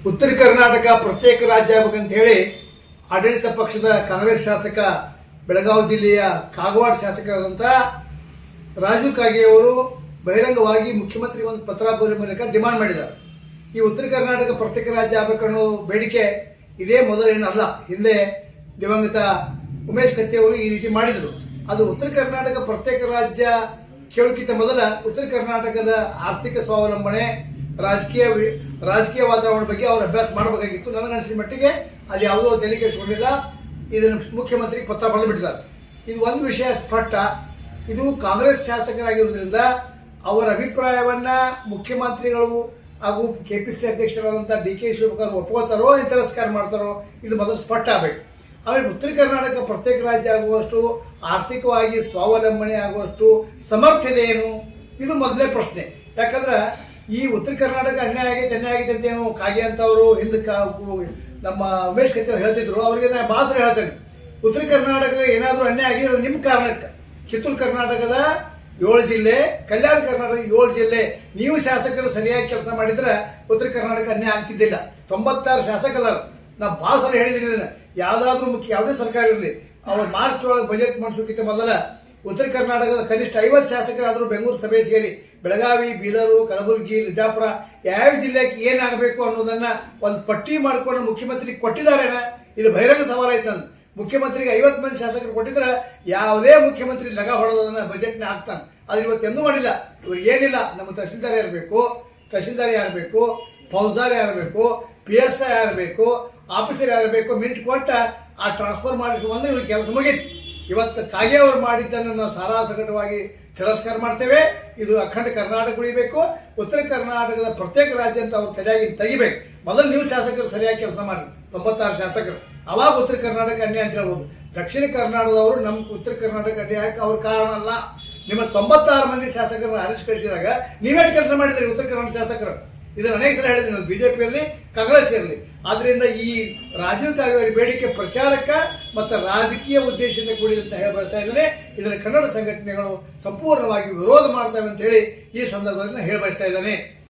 ಉತ್ತರ ಕರ್ನಾಟಕ ಪ್ರತ್ಯೇಕ ರಾಜ್ಯ ಆಗಬೇಕಂತ ಹೇಳಿ ಆಡಳಿತ ಪಕ್ಷದ ಕಾಂಗ್ರೆಸ್ ಶಾಸಕ ಬೆಳಗಾವಿ ಜಿಲ್ಲೆಯ ಕಾಗವಾಡ ಶಾಸಕರಾದಂಥ ರಾಜೀವ್ ಕಾಗೆ ಅವರು ಬಹಿರಂಗವಾಗಿ ಮುಖ್ಯಮಂತ್ರಿ ಒಂದು ಪತ್ರ ಬರೆಯುವ ಮೂಲಕ ಡಿಮಾಂಡ್ ಮಾಡಿದ್ದಾರೆ. ಈ ಉತ್ತರ ಕರ್ನಾಟಕ ಪ್ರತ್ಯೇಕ ರಾಜ್ಯ ಆಗಬೇಕನ್ನೋ ಬೇಡಿಕೆ ಇದೇ ಮೊದಲೇನಲ್ಲ. ಹಿಂದೆ ದಿವಂಗತ ಉಮೇಶ್ ಕತ್ತಿ ಅವರು ಈ ರೀತಿ ಮಾಡಿದರು. ಅದು ಉತ್ತರ ಕರ್ನಾಟಕ ಪ್ರತ್ಯೇಕ ರಾಜ್ಯ ಕೇಳೋಕ್ಕಿಂತ ಮೊದಲ ಉತ್ತರ ಕರ್ನಾಟಕದ ಆರ್ಥಿಕ ಸ್ವಾವಲಂಬನೆ, ರಾಜಕೀಯ ವಾತಾವರಣ ಬಗ್ಗೆ ಅವರು ಅಭ್ಯಾಸ ಮಾಡಬೇಕಾಗಿತ್ತು. ನನಗನ್ಸಿದ ಮಟ್ಟಿಗೆ ಅದು ಯಾವುದೋ ತಲೆ ಕೆಡಿಸಿಕೊಂಡಿಲ್ಲ. ಇದನ್ನು ಮುಖ್ಯಮಂತ್ರಿ ಪತ್ರ ಬರೆದು ಬಿಟ್ಟಿದ್ದಾರೆ. ಇದು ಒಂದು ವಿಷಯ ಸ್ಪಷ್ಟ. ಇದು ಕಾಂಗ್ರೆಸ್ ಶಾಸಕರಾಗಿರುವುದರಿಂದ ಅವರ ಅಭಿಪ್ರಾಯವನ್ನ ಮುಖ್ಯಮಂತ್ರಿಗಳು ಹಾಗೂ ಕೆಪಿಸಿಸಿ ಅಧ್ಯಕ್ಷರಾದಂಥ DK ಶಿವಕುಮಾರ್ ಒಪ್ಕೋತಾರೋ ಏನು ತಿರಸ್ಕಾರ ಮಾಡ್ತಾರೋ ಇದು ಮೊದಲು ಸ್ಪಷ್ಟ ಆಗಬೇಕು. ಆಮೇಲೆ ಉತ್ತರ ಕರ್ನಾಟಕ ಪ್ರತ್ಯೇಕ ರಾಜ್ಯ ಆಗುವಷ್ಟು ಆರ್ಥಿಕವಾಗಿ ಸ್ವಾವಲಂಬನೆ ಆಗುವಷ್ಟು ಸಮರ್ಥತೆ ಏನು, ಇದು ಮೊದಲೇ ಪ್ರಶ್ನೆ. ಯಾಕಂದ್ರೆ ಈ ಉತ್ತರ ಕರ್ನಾಟಕ ಅನ್ಯಾಯ ಆಗೈತೆ ಅಂತ ಏನು ಕಾಗೆ ಅಂತವರು ಹಿಂದಕ್ಕೆ ನಮ್ಮ ಉಮೇಶ್ ಕತ್ತಿ ಅವರು ಹೇಳ್ತಿದ್ರು. ಅವರಿಗೆ ನಾನು ಭಾಷೆ ಹೇಳ್ತೇನೆ, ಉತ್ತರ ಕರ್ನಾಟಕ ಏನಾದರೂ ಅನ್ಯಾಯ ಆಗಿದ್ರೆ ನಿಮ್ಮ ಕಾರಣಕ್ಕೆ. ಕಿತ್ತೂರು ಕರ್ನಾಟಕದ 7 ಜಿಲ್ಲೆ, ಕಲ್ಯಾಣ ಕರ್ನಾಟಕ 7 ಜಿಲ್ಲೆ, ನೀವು ಶಾಸಕರು ಸರಿಯಾಗಿ ಕೆಲಸ ಮಾಡಿದ್ರೆ ಉತ್ತರ ಕರ್ನಾಟಕ ಅನ್ಯಾಯ ಆಗ್ತಿದ್ದಿಲ್ಲ. 96 ಶಾಸಕರು ನಾ ಭಾಷಣ ಹೇಳಿದ್ದೀನಿ. ಯಾವುದಾದ್ರೂ ಯಾವುದೇ ಸರ್ಕಾರ ಇರಲಿ, ಅವ್ರು ಮಾರ್ಚ್ ಒಳಗೆ ಬಜೆಟ್ ಮಾಡಿಸೋಕ್ಕಿಂತ ಮೊದಲ ಉತ್ತರ ಕರ್ನಾಟಕದ ಕನಿಷ್ಠ 50 ಶಾಸಕರಾದರೂ ಬೆಂಗಳೂರು ಸಭೆ ಸೇರಿ ಬೆಳಗಾವಿ, ಬೀದರು, ಕಲಬುರಗಿ, ವಿಜಾಪುರ ಯಾವ ಜಿಲ್ಲೆಗೆ ಏನಾಗಬೇಕು ಅನ್ನೋದನ್ನ ಒಂದು ಪಟ್ಟಿ ಮಾಡಿಕೊಂಡು ಮುಖ್ಯಮಂತ್ರಿ ಕೊಟ್ಟಿದ್ದಾರೇನ. ಇದು ಬಹಿರಂಗ ಸವಾಲಾಯ್ತು. ನಂದು ಮುಖ್ಯಮಂತ್ರಿಗೆ 50 ಮಂದಿ ಶಾಸಕರು ಕೊಟ್ಟಿದ್ರೆ ಯಾವುದೇ ಮುಖ್ಯಮಂತ್ರಿ ಲಗ ಹೊಡೆದನ್ನ ಬಜೆಟ್ನ ಹಾಕ್ತಾನೆ. ಅದು ಇವತ್ತೆಂದೂ ಮಾಡಿಲ್ಲ. ಇವ್ರು ಏನಿಲ್ಲ, ನಮ್ಮ ತಹಶೀಲ್ದಾರ್ ಯಾರಬೇಕು, ಫೌಜ್ದಾರ್ ಯಾರಬೇಕು, PSI ಯಾರಬೇಕು, ಆಫೀಸರ್ ಯಾರಬೇಕು, ಮಿಂಟ್ ಕೊಟ್ಟ ಆ ಟ್ರಾನ್ಸ್ಫರ್ ಮಾಡಿಕೊಂಡು ಬಂದ್ರೆ ಇವ್ರಿಗೆ ಕೆಲಸ ಮುಗೀತು. ಇವತ್ತು ಕಾಗೆ ಅವರು ಮಾಡಿದ್ದನ್ನು ನಾವು ಸಾರಾಸಗಟವಾಗಿ ತಿರಸ್ಕಾರ ಮಾಡ್ತೇವೆ. ಇದು ಅಖಂಡ ಕರ್ನಾಟಕ ಉಳಿಬೇಕು, ಉತ್ತರ ಕರ್ನಾಟಕದ ಪ್ರತ್ಯೇಕ ರಾಜ್ಯ ಅಂತ ಅವ್ರು ತಲೆಯಾಗಿ ತೆಗಿಬೇಕು. ಮೊದಲು ನೀವು ಶಾಸಕರು ಸರಿಯಾಗಿ ಕೆಲಸ ಮಾಡಿ, 96 ಶಾಸಕರು, ಅವಾಗ ಉತ್ತರ ಕರ್ನಾಟಕ ಅನ್ಯಾಯ ಅಂತ ಹೇಳ್ಬೋದು. ದಕ್ಷಿಣ ಕರ್ನಾಟಕದವರು ನಮ್ಮ ಉತ್ತರ ಕರ್ನಾಟಕ ಅನ್ಯಾಯಕ್ಕೆ ಅವ್ರ ಕಾರಣ ಅಲ್ಲ. ನಿಮ್ಮ 96 ಮಂದಿ ಶಾಸಕರನ್ನ ಅರೆಸ್ಟ್ ಕಳಿಸಿದಾಗ ನೀವೇಟ್ ಕೆಲಸ ಮಾಡಿದ್ರಿ ಉತ್ತರ ಕರ್ನಾಟಕ ಶಾಸಕರು? ಇದನ್ನು ಅನೇಕ ಸಲ ಹೇಳಿದ್ದೀನಿ, ಅದು BJP ಇರಲಿ, ಕಾಂಗ್ರೆಸ್ ಇರಲಿ. ಆದ್ರಿಂದ ಈ ರಾಜೀವ್ ಕಾಗೆ ಅವರ ಬೇಡಿಕೆ ಪ್ರಚಾರಕ್ಕ ಮತ್ತು ರಾಜಕೀಯ ಉದ್ದೇಶದಿಂದ ಕೂಡಿದಂತ ಹೇಳಿ ಬಯಸ್ತಾ ಇದ್ದೇನೆ. ಇದನ್ನು ಕನ್ನಡ ಸಂಘಟನೆಗಳು ಸಂಪೂರ್ಣವಾಗಿ ವಿರೋಧ ಮಾಡ್ತವೆ ಅಂತ ಹೇಳಿ ಈ ಸಂದರ್ಭದಲ್ಲಿ ಹೇಳಿ ಬಯಸ್ತಾ ಇದ್ದೇನೆ.